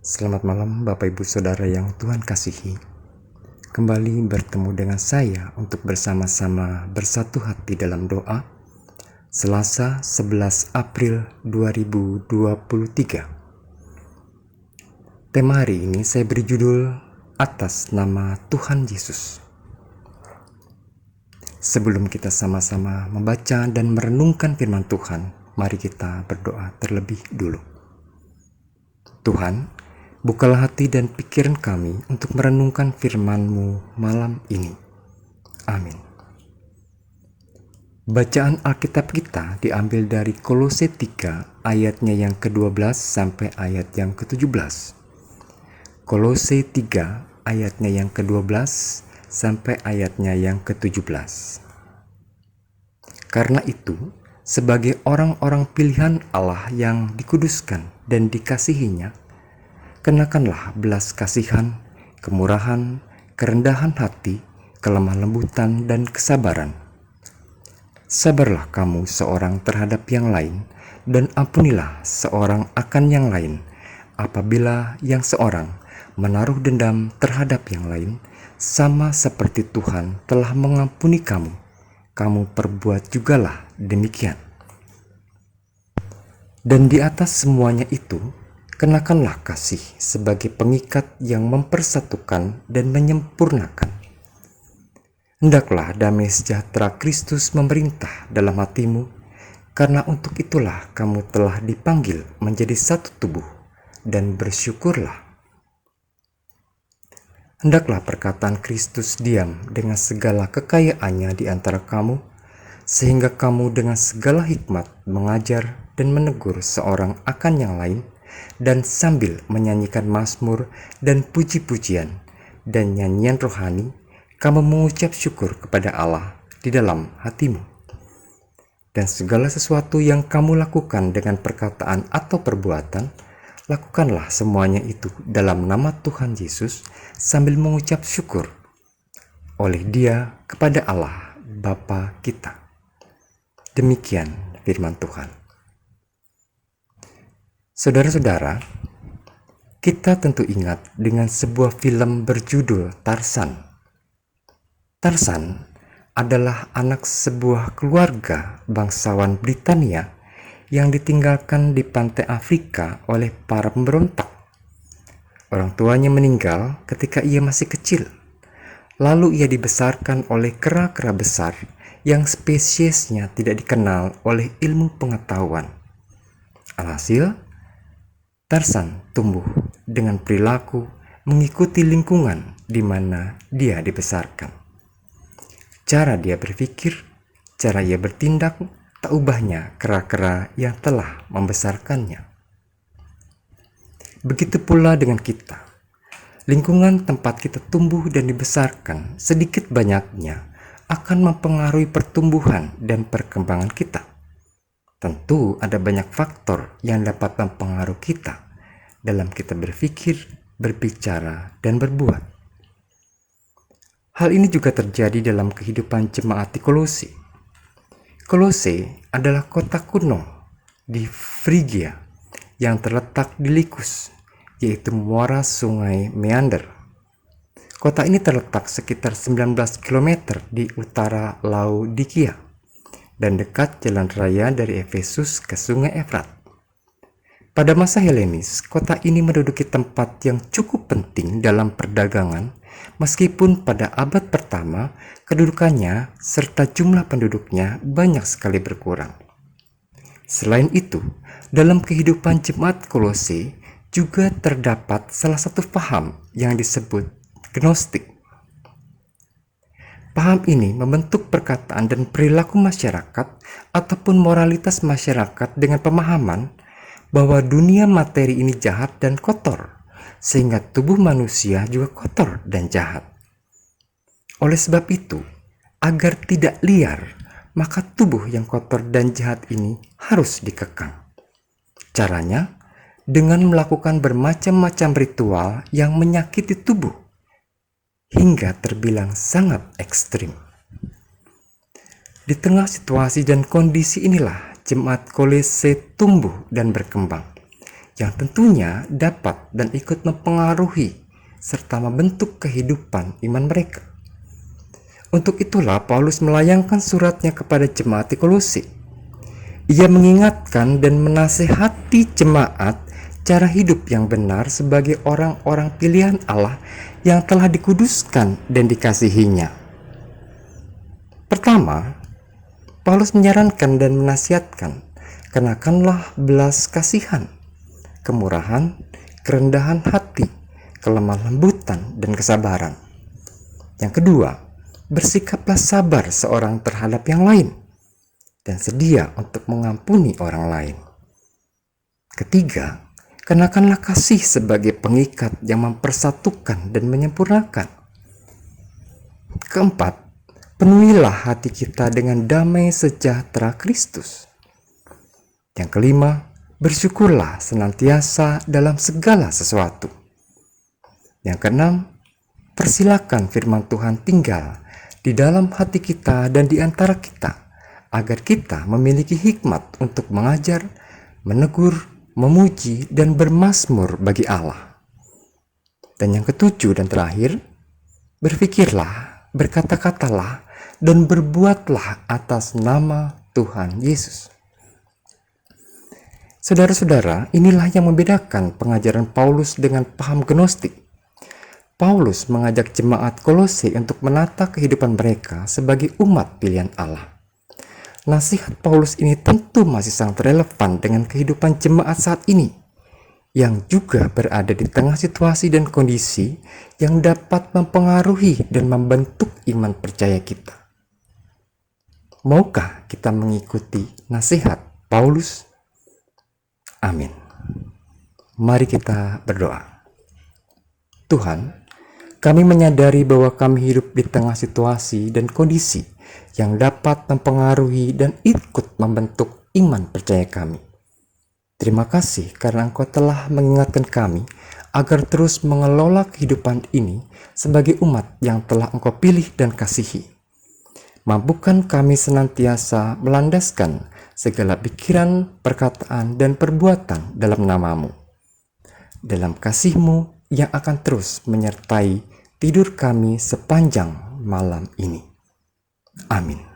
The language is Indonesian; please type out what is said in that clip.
Selamat malam Bapak Ibu Saudara yang Tuhan kasihi. Kembali bertemu dengan saya untuk bersama-sama bersatu hati dalam doa Selasa 11 April 2023. Tema hari ini saya beri judul Atas Nama Tuhan Yesus. Sebelum kita sama-sama membaca dan merenungkan firman Tuhan, mari kita berdoa terlebih dulu. Tuhan, bukalah hati dan pikiran kami untuk merenungkan firman-Mu malam ini. Amin. Bacaan Alkitab kita diambil dari Kolose 3 ayatnya yang ke-12 sampai ayat yang ke-17. Kolose 3 ayatnya yang ke-12 sampai ayatnya yang ke-17. Karena itu, sebagai orang-orang pilihan Allah yang dikuduskan dan dikasihinya, kenakanlah belas kasihan, kemurahan, kerendahan hati, kelemah lembutan, dan kesabaran. Sabarlah kamu seorang terhadap yang lain, dan ampunilah seorang akan yang lain, apabila yang seorang menaruh dendam terhadap yang lain, sama seperti Tuhan telah mengampuni kamu, kamu perbuat jugalah demikian. Dan di atas semuanya itu, kenakanlah kasih sebagai pengikat yang mempersatukan dan menyempurnakan. Hendaklah damai sejahtera Kristus memerintah dalam hatimu, karena untuk itulah kamu telah dipanggil menjadi satu tubuh, dan bersyukurlah. Hendaklah perkataan Kristus diam dengan segala kekayaannya di antara kamu, sehingga kamu dengan segala hikmat mengajar dan menegur seorang akan yang lain, dan sambil menyanyikan mazmur dan puji-pujian dan nyanyian rohani, kamu mengucap syukur kepada Allah di dalam hatimu. Dan segala sesuatu yang kamu lakukan dengan perkataan atau perbuatan, lakukanlah semuanya itu dalam nama Tuhan Yesus sambil mengucap syukur oleh Dia kepada Allah Bapa kita. Demikian firman Tuhan. Saudara-saudara, kita tentu ingat dengan sebuah film berjudul Tarzan. Tarzan adalah anak sebuah keluarga bangsawan Britania yang ditinggalkan di pantai Afrika oleh para pemberontak. Orang tuanya meninggal ketika ia masih kecil. Lalu ia dibesarkan oleh kera-kera besar yang spesiesnya tidak dikenal oleh ilmu pengetahuan. Alhasil, Tarzan tumbuh dengan perilaku mengikuti lingkungan di mana dia dibesarkan. Cara dia berpikir, cara ia bertindak, tak ubahnya kera-kera yang telah membesarkannya. Begitu pula dengan kita. Lingkungan tempat kita tumbuh dan dibesarkan sedikit banyaknya akan mempengaruhi pertumbuhan dan perkembangan kita. Tentu ada banyak faktor yang dapat mempengaruhi kita dalam kita berpikir, berbicara, dan berbuat. Hal ini juga terjadi dalam kehidupan jemaat di Kolose. Kolose adalah kota kuno di Frigia yang terletak di Likus, yaitu muara sungai Meander. Kota ini terletak sekitar 19 km di utara Laodikia dan dekat jalan raya dari Efesus ke sungai Efrat. Pada masa Helenis, kota ini menduduki tempat yang cukup penting dalam perdagangan, meskipun pada abad pertama kedudukannya serta jumlah penduduknya banyak sekali berkurang. Selain itu, dalam kehidupan jemaat Kolose juga terdapat salah satu paham yang disebut Gnostik. Paham ini membentuk perkataan dan perilaku masyarakat ataupun moralitas masyarakat dengan pemahaman bahwa dunia materi ini jahat dan kotor, sehingga tubuh manusia juga kotor dan jahat. Oleh sebab itu, agar tidak liar, maka tubuh yang kotor dan jahat ini harus dikekang. Caranya, dengan melakukan bermacam-macam ritual yang menyakiti tubuh, hingga terbilang sangat ekstrim. Di tengah situasi dan kondisi inilah, jemaat Kolose tumbuh dan berkembang. yang tentunya dapat dan ikut mempengaruhi serta membentuk kehidupan iman mereka. Untuk itulah Paulus melayangkan suratnya kepada jemaat di Kolose. Ia mengingatkan dan menasehati jemaat cara hidup yang benar sebagai orang-orang pilihan Allah yang telah dikuduskan dan dikasihinya. Pertama, Paulus menyarankan dan menasihatkan, kenakanlah belas kasihan, kemurahan, kerendahan hati, kelemah lembutan, dan kesabaran. Yang kedua, bersikaplah sabar seorang terhadap yang lain, dan sedia untuk mengampuni orang lain. Ketiga, kenakanlah kasih sebagai pengikat yang mempersatukan dan menyempurnakan. Keempat, penuhilah hati kita dengan damai sejahtera Kristus. Yang kelima, bersyukurlah senantiasa dalam segala sesuatu. Yang keenam, persilakan firman Tuhan tinggal di dalam hati kita dan di antara kita, agar kita memiliki hikmat untuk mengajar, menegur, memuji, dan bermazmur bagi Allah. Dan yang ketujuh dan terakhir, berfikirlah, berkata-katalah, dan berbuatlah atas nama Tuhan Yesus. Saudara-saudara, inilah yang membedakan pengajaran Paulus dengan paham gnostik. Paulus mengajak jemaat Kolose untuk menata kehidupan mereka sebagai umat pilihan Allah. Nasihat Paulus ini tentu masih sangat relevan dengan kehidupan jemaat saat ini, yang juga berada di tengah situasi dan kondisi yang dapat mempengaruhi dan membentuk iman percaya kita. Maukah kita mengikuti nasihat Paulus? Amin. Mari kita berdoa. Tuhan, kami menyadari bahwa kami hidup di tengah situasi dan kondisi yang dapat mempengaruhi dan ikut membentuk iman percaya kami. Terima kasih karena Engkau telah mengingatkan kami agar terus mengelola kehidupan ini sebagai umat yang telah Engkau pilih dan kasihi. Mampukan kami senantiasa melandaskan segala pikiran, perkataan, dan perbuatan dalam nama-Mu, dalam kasih-Mu yang akan terus menyertai tidur kami sepanjang malam ini. Amin.